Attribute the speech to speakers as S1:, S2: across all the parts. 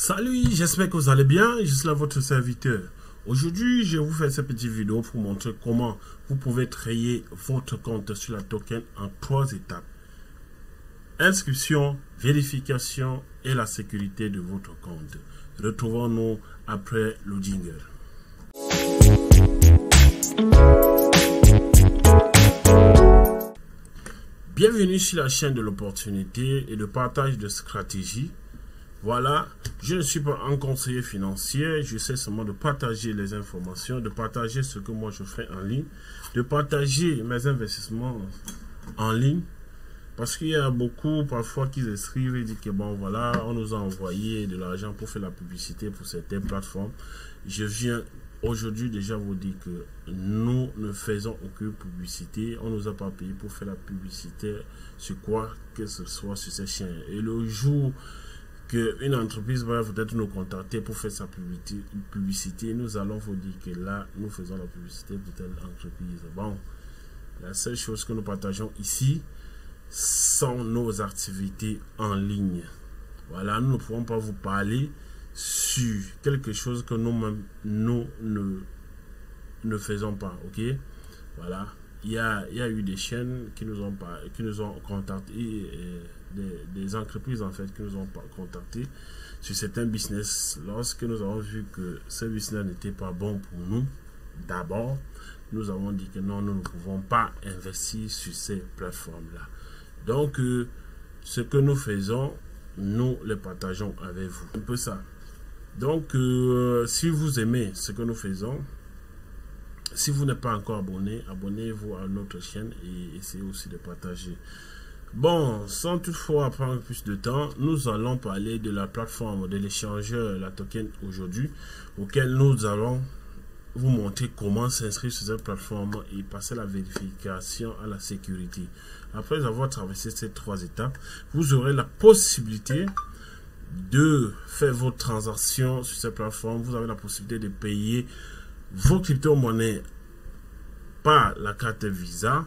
S1: Salut, j'espère que vous allez bien. Je suis là votre serviteur. Aujourd'hui, je vais vous faire cette petite vidéo pour montrer comment vous pouvez créer votre compte sur la token en 3 étapes. Inscription, vérification et la sécurité de votre compte. Retrouvons-nous après le jingle. Bienvenue sur la chaîne de l'opportunité et de partage de stratégies. Voilà, je ne suis pas un conseiller financier, j'essaie seulement de partager les informations, de partager ce que moi je fais en ligne, de partager mes investissements en ligne, parce qu'il y a beaucoup parfois qui écrivent et disent que bon voilà, on nous a envoyé de l'argent pour faire la publicité pour certaines plateformes. Je viens aujourd'hui déjà vous dire que nous ne faisons aucune publicité, on ne nous a pas payé pour faire la publicité sur quoi que ce soit sur ces chaînes. Et le jour qu'une entreprise va peut-être nous contacter pour faire sa publicité, nous allons vous dire que là, nous faisons la publicité pour telle entreprise. Bon, la seule chose que nous partageons ici sont nos activités en ligne. Voilà, nous ne pouvons pas vous parler sur quelque chose que nous-mêmes, nous ne faisons pas, ok? Voilà, il y a eu des chaînes qui nous ont contacté, des entreprises en fait qui nous ont contacté sur certains business. Lorsque nous avons vu que ce business n'était pas bon pour nous, d'abord nous avons dit que non, nous ne pouvons pas investir sur ces plateformes là. Donc ce que nous faisons, nous le partageons avec vous, un peu ça. Donc si vous aimez ce que nous faisons, si vous n'êtes pas encore abonné, abonnez-vous à notre chaîne et essayez aussi de partager. Bon, sans toutefois prendre plus de temps, nous allons parler de la plateforme de l'échangeur, la token aujourd'hui, auquel nous allons vous montrer comment s'inscrire sur cette plateforme et passer la vérification à la sécurité. Après avoir traversé ces 3 étapes, vous aurez la possibilité de faire vos transactions sur cette plateforme. Vous avez la possibilité de payer vos crypto-monnaies par la carte Visa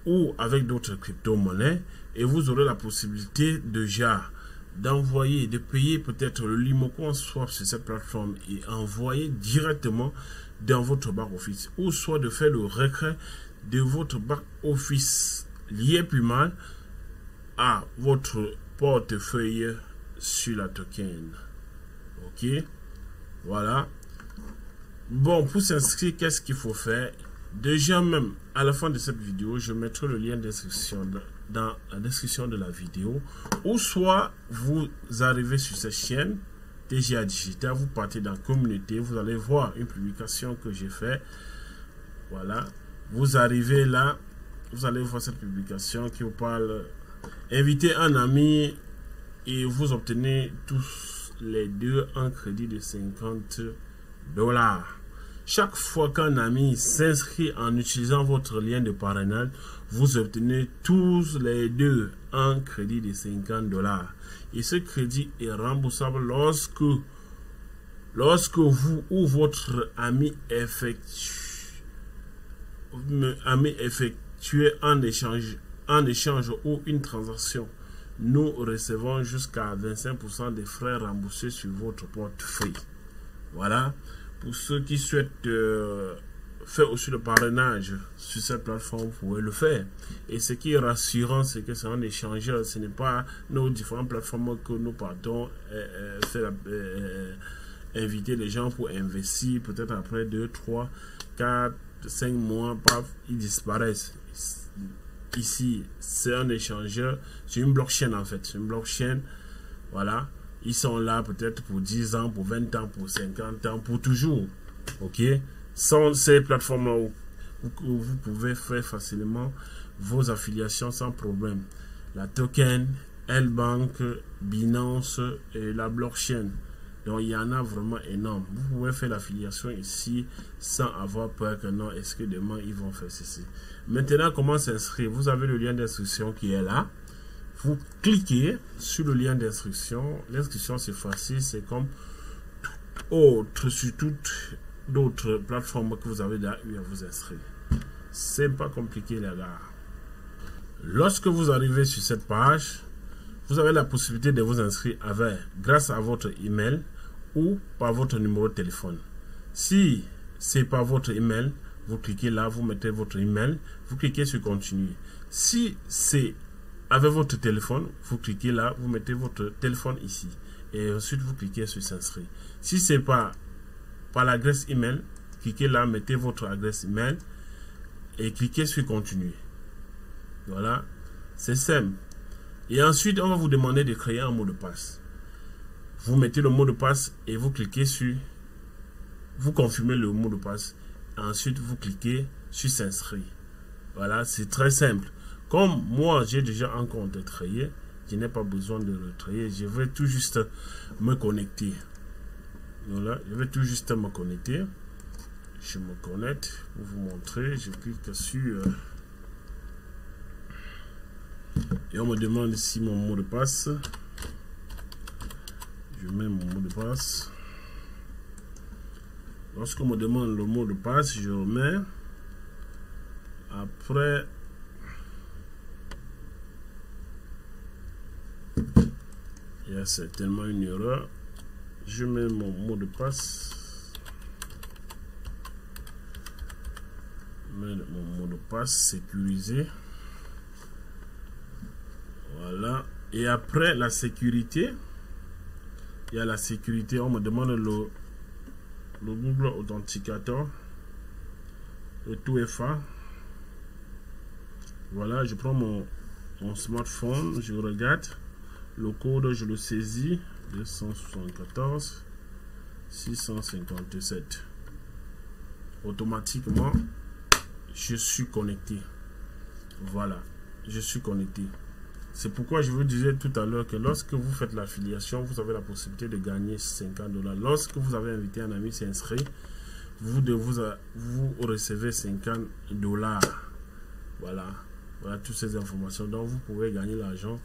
S1: ou avec d'autres crypto-monnaies, et vous aurez la possibilité déjà d'envoyer, de payer peut-être le Limocoin Swap sur cette plateforme et envoyer directement dans votre back-office, ou soit de faire le retrait de votre back-office lié plus mal à votre portefeuille sur la token. Ok, voilà. Bon, pour s'inscrire, qu'est-ce qu'il faut faire? Déjà, même à la fin de cette vidéo, je mettrai le lien d'inscription dans la description de la vidéo, ou soit vous arrivez sur cette chaîne TGA Digital, vous partez dans communauté, vous allez voir une publication que j'ai fait. Voilà, vous arrivez là, vous allez voir cette publication qui vous parle invitez un ami et vous obtenez tous les deux un crédit de $50. Chaque fois qu'un ami s'inscrit en utilisant votre lien de parrainage, vous obtenez tous les deux un crédit de $50. Et ce crédit est remboursable lorsque vous ou votre ami effectue un échange ou une transaction. Nous recevons jusqu'à 25% des frais remboursés sur votre portefeuille. Voilà. Pour ceux qui souhaitent faire aussi le parrainage sur cette plateforme, vous pouvez le faire. Et ce qui est rassurant, c'est que c'est un échangeur. Ce n'est pas nos différentes plateformes que nous partons inviter les gens pour investir. Peut-être après 2, 3, 4, 5 mois, paf, ils disparaissent. Ici, c'est un échangeur. C'est une blockchain en fait. C'est une blockchain. Voilà. Ils sont là peut-être pour 10 ans, pour 20 ans, pour 50 ans, pour toujours. Ok? Sans ces plateformes-là où vous pouvez faire facilement vos affiliations sans problème. La token, L-Bank, Binance et la blockchain. Donc il y en a vraiment énorme. Vous pouvez faire l'affiliation ici sans avoir peur que non, est-ce que demain ils vont faire ceci. Maintenant, comment s'inscrire? Vous avez le lien d'instruction qui est là. Vous cliquez sur le lien d'instruction. L'inscription c'est facile, c'est comme sur toutes d'autres plateformes que vous avez déjà eu à vous inscrire. C'est pas compliqué les gars. Lorsque vous arrivez sur cette page, vous avez la possibilité de vous inscrire grâce à votre email ou par votre numéro de téléphone. Si c'est par votre email, vous cliquez là, vous mettez votre email, vous cliquez sur continuer. Si c'est avec votre téléphone, vous cliquez là, vous mettez votre téléphone ici et ensuite vous cliquez sur s'inscrire. Si c'est par l'adresse email, cliquez là, mettez votre adresse email et cliquez sur continuer. Voilà, c'est simple. Et ensuite, on va vous demander de créer un mot de passe. Vous mettez le mot de passe et vous cliquez sur, vous confirmez le mot de passe. Ensuite, vous cliquez sur s'inscrire. Voilà, c'est très simple. Comme moi, j'ai déjà un compte créé, je n'ai pas besoin de le créer. Je vais tout juste me connecter. Voilà, je vais tout juste me connecter. Je me connecte pour vous montrer. Je clique sur... et on me demande ici mon mot de passe. Je mets mon mot de passe. Lorsqu'on me demande le mot de passe, je remets. Après, il y a certainement une erreur. Je mets mon mot de passe. Je mets mon mot de passe sécurisé. Voilà. Et après la sécurité, il y a la sécurité. On me demande le Google Authenticator, le 2FA. Voilà, je prends mon smartphone, je regarde le code, je le saisis, 274 657. Automatiquement, je suis connecté. Voilà, je suis connecté. C'est pourquoi je vous disais tout à l'heure que lorsque vous faites l'affiliation, vous avez la possibilité de gagner 50 $. Lorsque vous avez invité un ami s'inscrire, vous recevez 50 $. Voilà. Voilà toutes ces informations. Donc vous pouvez gagner l'argent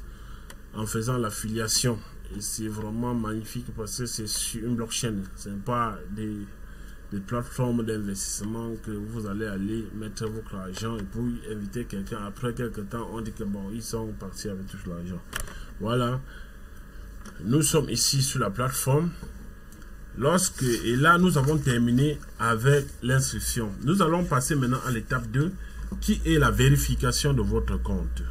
S1: en faisant l'affiliation. Et c'est vraiment magnifique parce que c'est sur une blockchain. Ce n'est pas des plateformes d'investissement que vous allez mettre votre argent et puis inviter quelqu'un. Après quelques temps, on dit que bon, ils sont partis avec tout l'argent. Voilà. Nous sommes ici sur la plateforme. Et là, nous avons terminé avec l'instruction. Nous allons passer maintenant à l'étape 2, qui est la vérification de votre compte.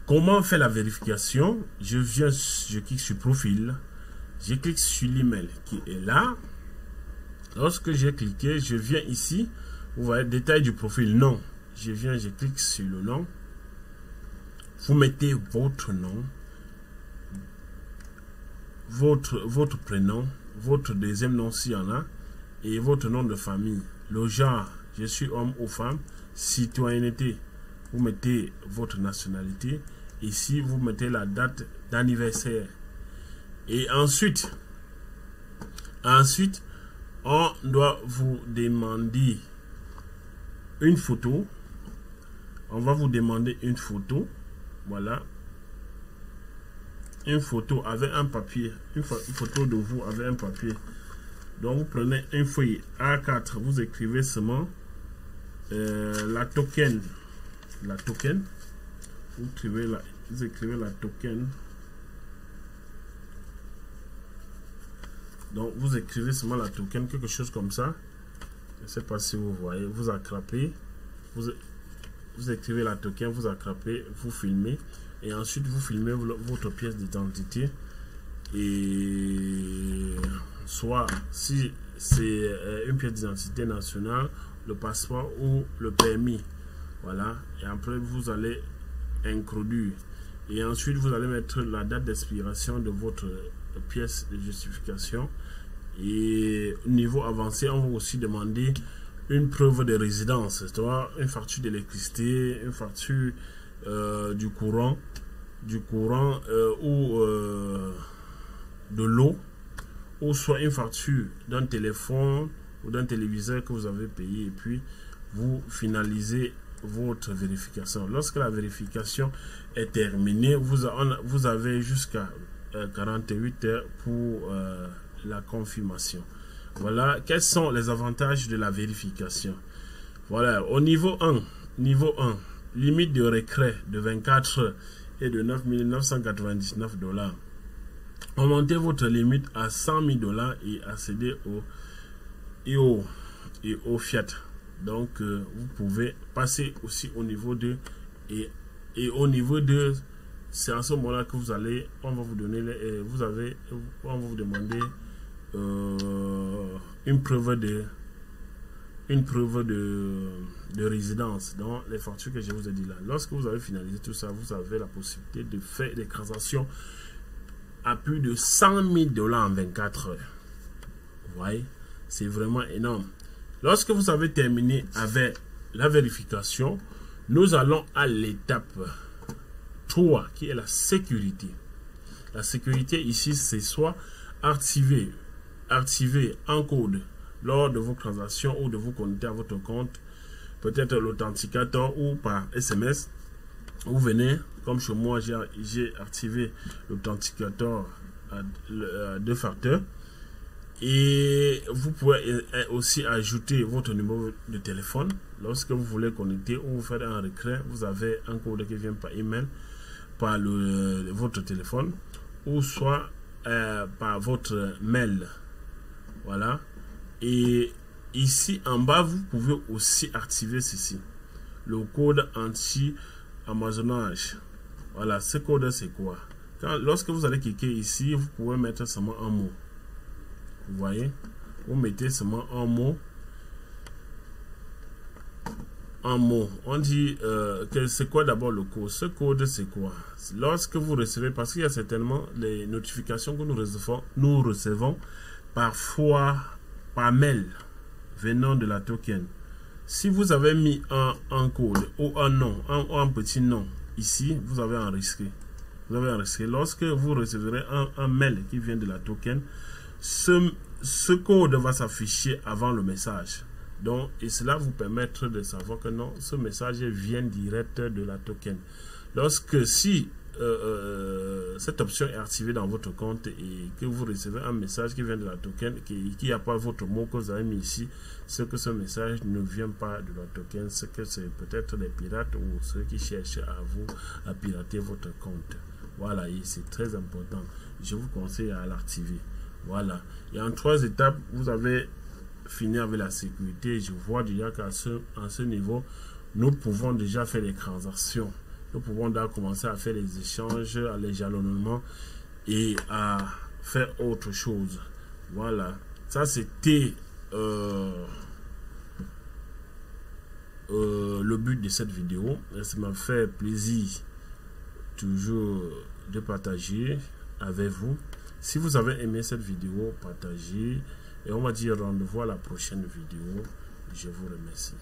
S1: Comment faire la vérification? Je clique sur profil. Je clique sur l'email qui est là. Lorsque j'ai cliqué, je viens ici. Vous voyez, détail du profil, nom. Je clique sur le nom. Vous mettez votre nom, votre prénom, votre deuxième nom s'il y en a, et votre nom de famille. Le genre, je suis homme ou femme. Citoyenneté, vous mettez votre nationalité. Ici, vous mettez la date d'anniversaire. Et ensuite, on doit vous demander une photo. On va vous demander une photo. Voilà. Une photo avec un papier. Une photo de vous avec un papier. Donc, vous prenez un feuille A4. Vous écrivez seulement la token. La token. Vous écrivez la token. Donc, vous écrivez seulement la token, quelque chose comme ça. Je ne sais pas si vous voyez. Vous attrapez. Vous écrivez la token, vous attrapez, vous filmez. Et ensuite, vous filmez votre pièce d'identité. Et soit, si c'est une pièce d'identité nationale, le passeport ou le permis. Voilà. Et après, vous allez introduire. Et ensuite, vous allez mettre la date d'expiration de votre pièce de justification. Et au niveau avancé, on va aussi demander une preuve de résidence, c'est-à-dire une facture d'électricité, une facture du courant ou de l'eau, ou soit une facture d'un téléphone ou d'un téléviseur que vous avez payé, et puis vous finalisez votre vérification. Lorsque la vérification est terminée, vous avez jusqu'à 48 heures pour la confirmation. Voilà, quels sont les avantages de la vérification. Voilà, au niveau 1, limite de retrait de 24 heures et de 9 999 $. Augmentez votre limite à 100 000 $ et accédez au fiat. Donc vous pouvez passer aussi au niveau de et au niveau de, c'est à ce moment-là que vous allez, on va vous donner on va vous demander une preuve de résidence dans les factures que je vous ai dit là. Lorsque vous avez finalisé tout ça, vous avez la possibilité de faire des transactions à plus de 100 000 $ en 24 heures. Vous voyez, c'est vraiment énorme. Lorsque vous avez terminé avec la vérification, nous allons à l'étape 3 qui est la sécurité. La sécurité ici, c'est soit activer un code lors de vos transactions ou de vous connecter à votre compte, peut-être l'authenticateur ou par SMS. Vous venez, comme chez moi, j'ai activé l'authenticateur à 2 facteurs. Et vous pouvez aussi ajouter votre numéro de téléphone. Lorsque vous voulez connecter ou vous faites un retrait, vous avez un code qui vient par email, par votre téléphone, ou soit par votre mail. Voilà. Et ici en bas, vous pouvez aussi activer ceci, le code anti-amazonnage. Voilà, ce code c'est quoi? Lorsque vous allez cliquer ici, vous pouvez mettre seulement un mot. Vous voyez, vous mettez seulement un mot. On dit que c'est quoi d'abord le code? Ce code c'est quoi? Lorsque vous recevez, parce qu'il y a certainement les notifications que nous recevons parfois par mail venant de la token. Si vous avez mis un code ou un nom, un petit nom ici, vous avez enregistré. Vous avez enregistré. Lorsque vous recevrez un mail qui vient de la token, ce code va s'afficher avant le message. Donc, et cela vous permettra de savoir que non, ce message vient direct de la token. Lorsque si cette option est activée dans votre compte et que vous recevez un message qui vient de la token, qui n'y a pas votre mot que vous avez mis ici, c'est que ce message ne vient pas de la token, c'est que c'est peut-être des pirates ou ceux qui cherchent à pirater votre compte. Voilà, et c'est très important. Je vous conseille à l'activer. Voilà. Et en 3 étapes, vous avez fini avec la sécurité. Je vois déjà qu'à ce niveau, nous pouvons déjà faire des transactions. Nous pouvons déjà commencer à faire les échanges, à les jalonnements et à faire autre chose. Voilà. Ça, c'était le but de cette vidéo. Ça m'a fait plaisir toujours de partager avec vous. Si vous avez aimé cette vidéo, partagez et on va dire rendez-vous à la prochaine vidéo. Je vous remercie.